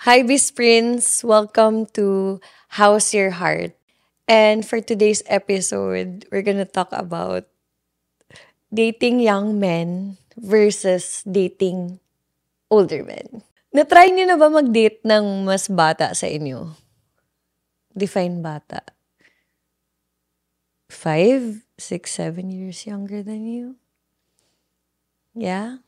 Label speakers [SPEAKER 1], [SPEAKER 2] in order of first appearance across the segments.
[SPEAKER 1] Hi, Prince. Welcome to How's Your Heart? And for today's episode, we're gonna talk about dating young men versus dating older men. Na-try niyo na ba mag-date ng mas bata sa inyo? Define bata. 5, 6, 7 years younger than you? Yeah?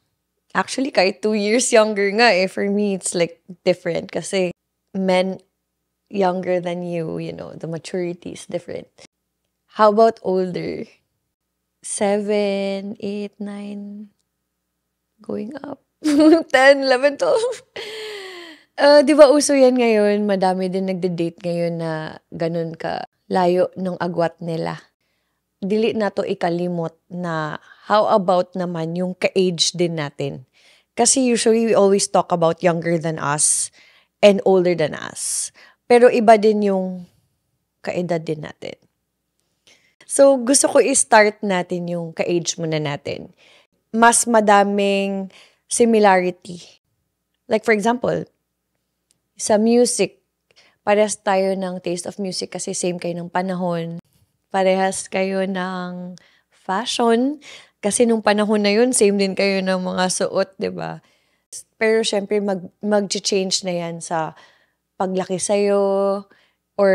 [SPEAKER 1] Actually, kahit 2 years younger nga eh. For me, it's like different kasi men younger than you, the maturity is different. How about older? 7, 8, 9, going up. 10, 11, 12. Di ba uso yan ngayon? Madami din nagde-date ngayon na ganun ka layo nung agwat nila. Dili na to ikalimot na how about naman yung ka-age din natin. Kasi usually we always talk about younger than us and older than us. Pero iba din yung kaedad din natin. So, gusto ko i-start natin yung ka-age muna natin. Mas madaming similarity. Like for example, sa music, parehas tayo ng taste of music kasi same kayo ng panahon. Parehas kayo ng fashion kasi nung panahon na yun, same din kayo ng mga suot, di ba? Pero syempre, mag-change na yan sa paglaki sa'yo or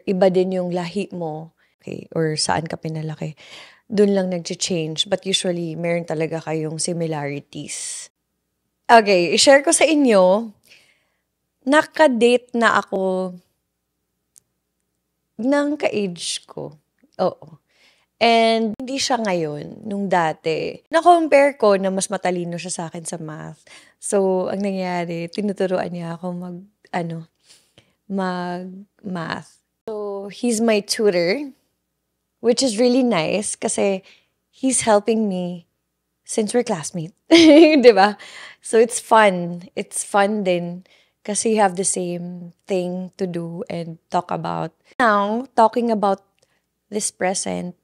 [SPEAKER 1] iba din yung lahi mo. Okay, or saan ka pinalaki. Doon lang nag-change. But usually, meron talaga kayong similarities. Okay, i-share ko sa inyo, nakadate na ako ng ka-age ko. Oo. And hindi siya ngayon, nung dati. Na-compare ko na mas matalino siya sa akin sa math. So, ang nangyari, tinuturuan niya ako mag-math. So, he's my tutor, which is really nice kasi he's helping me since we're classmates. Diba? So, it's fun. It's fun din kasi you have the same thing to do and talk about. Now, talking about this present,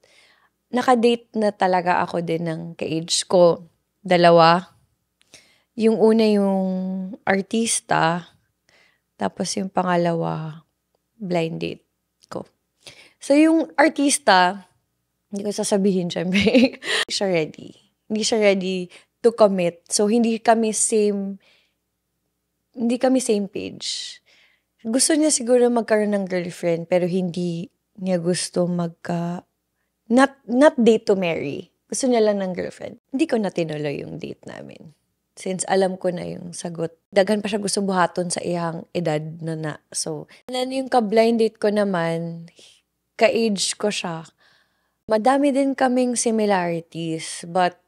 [SPEAKER 1] nakadate na talaga ako din ng ka-age ko. 2. Yung una yung artista, tapos yung pangalawa, blind date ko. So yung artista, hindi ko sasabihin syempre, Hindi siya ready to commit. So hindi kami same page. Gusto niya siguro magkaroon ng girlfriend, pero hindi niya gusto not date to marry. Gusto niya lang ng girlfriend. Hindi ko na tinuloy yung date namin. Since alam ko na yung sagot. Daghan pa siya gusto buhaton sa iyang edad na. So, yung ka-blind date ko naman, ka-age ko siya. Madami din kaming similarities, but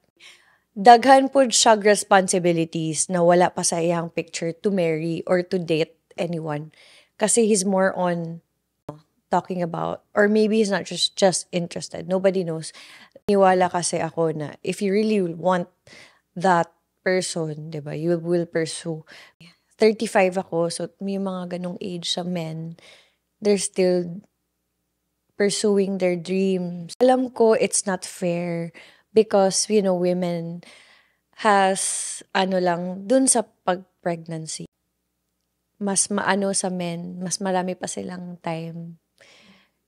[SPEAKER 1] daghan po siya responsibilities na wala pa sa iyang picture to marry or to date anyone. Kasi he's more on talking about, or maybe he's not just interested. Nobody knows. Niwala kasi ako na if you really want that person, di ba, you will pursue. 35 ako, so may mga ganong age sa men, they're still pursuing their dreams. Alam ko it's not fair because, women has, dun sa pag-pregnancy, mas maano sa men, mas marami pa silang time.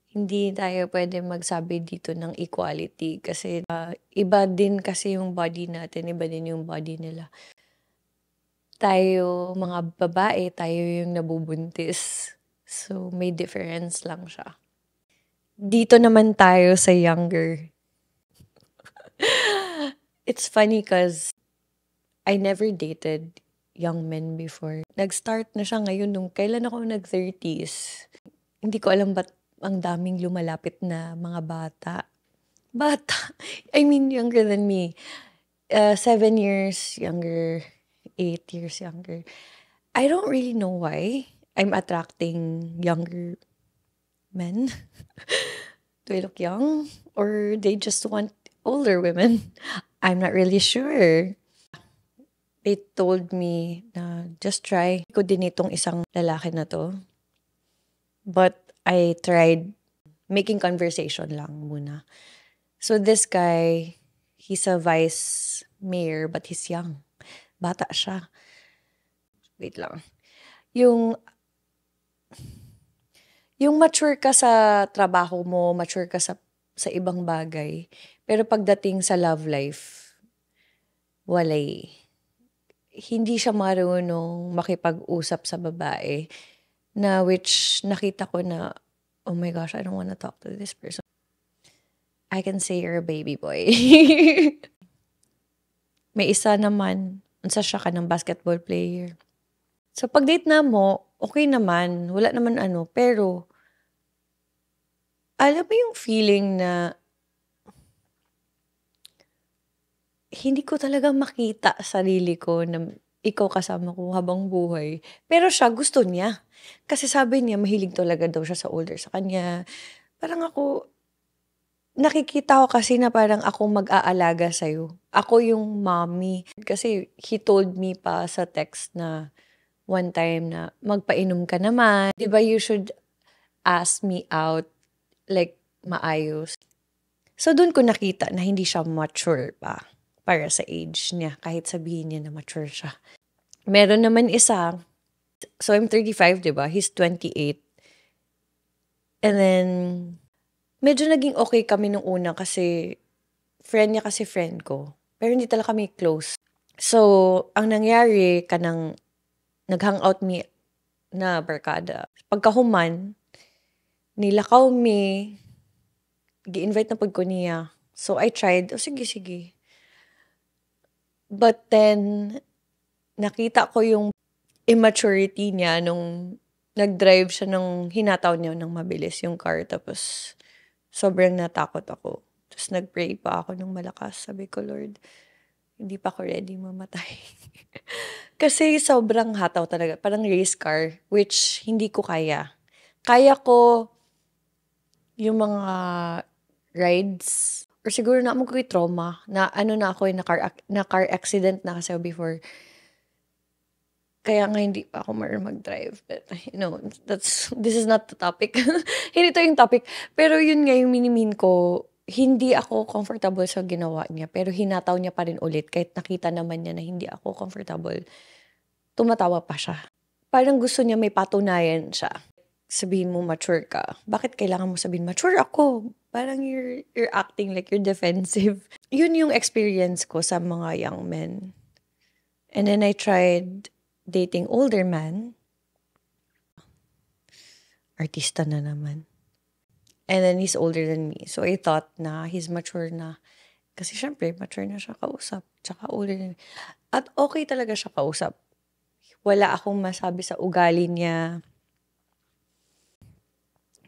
[SPEAKER 1] Hindi tayo pwede magsabi dito ng equality kasi iba din kasi yung body natin, iba din yung body nila. Tayo, mga babae, tayo yung nabubuntis. So, may difference lang siya. Dito naman tayo sa younger. It's funny cause I never dated young men before. Nag-start na siya ngayon nung kailan ako nag-30s. Hindi ko alam ba't ang daming lumalapit na mga bata. I mean, younger than me. 7 years younger, 8 years younger. I don't really know why I'm attracting younger men. Do I look young? Or they just want older women? I'm not really sure. They told me na just try. Ko din itong isang lalaki na to. But I tried making conversation lang muna. So this guy, he's a vice mayor but he's young. Bata siya. Wait lang. Yung mature ka sa trabaho mo, mature ka sa ibang bagay, pero pagdating sa love life, walay. Hindi siya marunong makipag-usap sa babae na which nakita ko na, oh my gosh, I don't wanna talk to this person. I can say you're a baby boy. May isa naman, unsa siya ka ng basketball player. So pag-date na mo, okay naman, wala naman ano, pero alam mo yung feeling na hindi ko talaga makita sarili ko na ikaw kasama ko habang buhay. Pero siya gusto niya. Kasi sabi niya mahilig talaga daw siya sa older sa kanya. Parang ako, nakikita ko kasi na parang ako mag-aalaga sa'yo. Ako yung mommy. Kasi he told me pa sa text na one time na magpainom ka naman. 'Di ba you should ask me out like maayos. So dun ko nakita na hindi siya mature pa para sa age niya kahit sabihin niya na mature siya. Meron naman isa, so I'm 35, 'di ba? He's 28. And then medyo naging okay kami nung una kasi friend niya kasi friend ko. Pero hindi talaga kami close. So, ang nangyari kanang nag-hangout mi na barkada. Pagkahuman, nilakaw mi, gi-invite na pud ko niya. So, I tried, oh sige, sige. But then, nakita ko yung immaturity niya nung nag-drive siya ng hinataw niya ng mabilis yung car. Tapos, sobrang natakot ako. Tapos, nag-pray pa ako ng malakas. Sabi ko, Lord, hindi pa ako ready mamatay. Kasi sobrang hataw talaga. Parang race car, which hindi ko kaya. Kaya ko yung mga rides, or siguro na mo ko'y trauma, na ano na ako, na car accident na kasi ako before. Kaya nga hindi pa ako marunong mag-drive. But, this is not the topic. Hindi to yung topic. Pero yun nga yung minimin ko, hindi ako comfortable sa ginawa niya. Pero hinataw niya pa rin ulit. Kahit nakita naman niya na hindi ako comfortable, tumatawa pa siya. Parang gusto niya may patunayan siya. Sabihin mo mature ka. Bakit kailangan mo sabihin mature ako? Parang you're acting like you're defensive. Yun yung experience ko sa mga young men. And then I tried dating older man. Artista na naman. And then he's older than me. So I thought na he's mature na. Kasi syempre, mature na siya kausap. Tsaka older than me. At okay talaga siya kausap. Wala akong masabi sa ugali niya.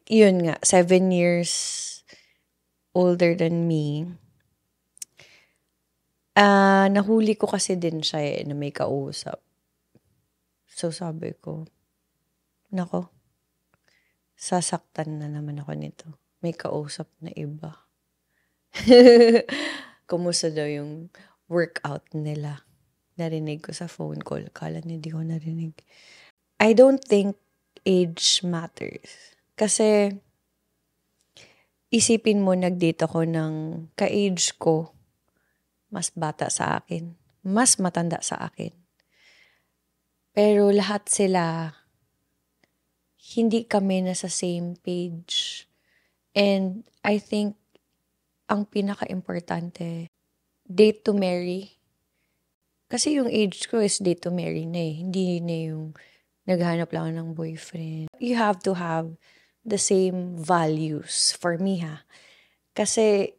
[SPEAKER 1] Yun nga, 7 years older than me. Nahuli ko kasi din siya na may kausap. So sabi ko, nako, sasaktan na naman ako nito. May kausap na iba. Kumusta daw yung workout nila? Narinig ko sa phone call. Kala niya di ko narinig. I don't think age matters. Kasi isipin mo nag-date ako ng ka-age ko, mas bata sa akin, mas matanda sa akin. Pero lahat sila, hindi kami nasa same page. And I think, ang pinaka-importante, date to marry. Kasi yung age ko is date to marry na eh. Hindi na yung naghanap lang ng boyfriend. You have to have the same values for me ha. Kasi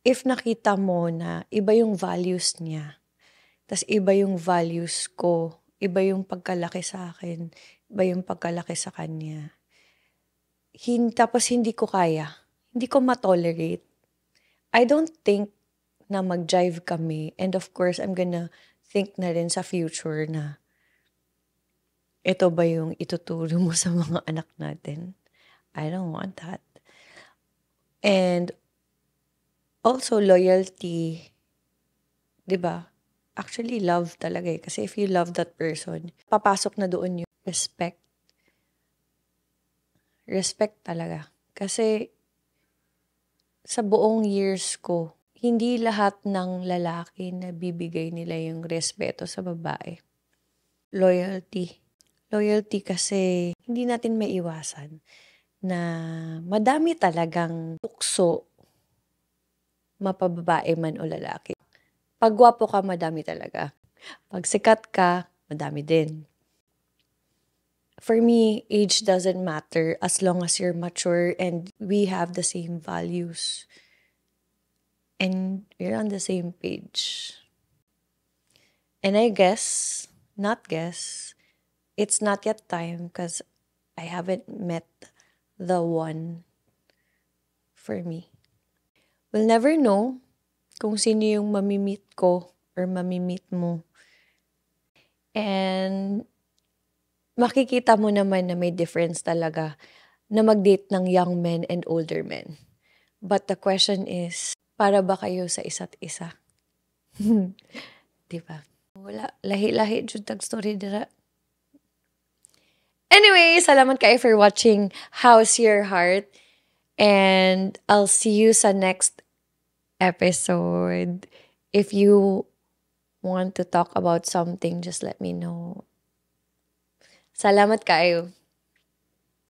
[SPEAKER 1] if nakita mo na iba yung values niya, tas iba yung values ko, iba yung pagkalaki sa akin, iba yung pagkalaki sa kanya. Tapos hindi ko kaya. Hindi ko matolerate. I don't think na mag-jive kami. And of course, I'm gonna think na rin sa future na ito ba yung ituturo mo sa mga anak natin? I don't want that. And also loyalty. 'Di ba? Actually, love talaga eh. Kasi if you love that person, papasok na doon yung respect. Respect talaga. Kasi sa buong years ko, hindi lahat ng lalaki na bibigay nila yung respeto sa babae. Loyalty. Loyalty kasi hindi natin maiwasan na madami talagang tukso, mapababae man o lalaki. Pag gwapo ka, madami talaga. Pag sikat ka, madami din. For me, age doesn't matter as long as you're mature and we have the same values. And we're on the same page. And I guess, it's not yet time because I haven't met the one for me. We'll never know kung sino yung mamimit ko or mamimit mo. And makikita mo naman na may difference talaga na mag-date ng young men and older men. But the question is, para ba kayo sa isa't isa? Diba? Wala, lahi-lahi jud tag story dira. Anyway, salamat kayo for watching How's Your Heart? And I'll see you sa next episode. If you want to talk about something, just let me know. Salamat kayo.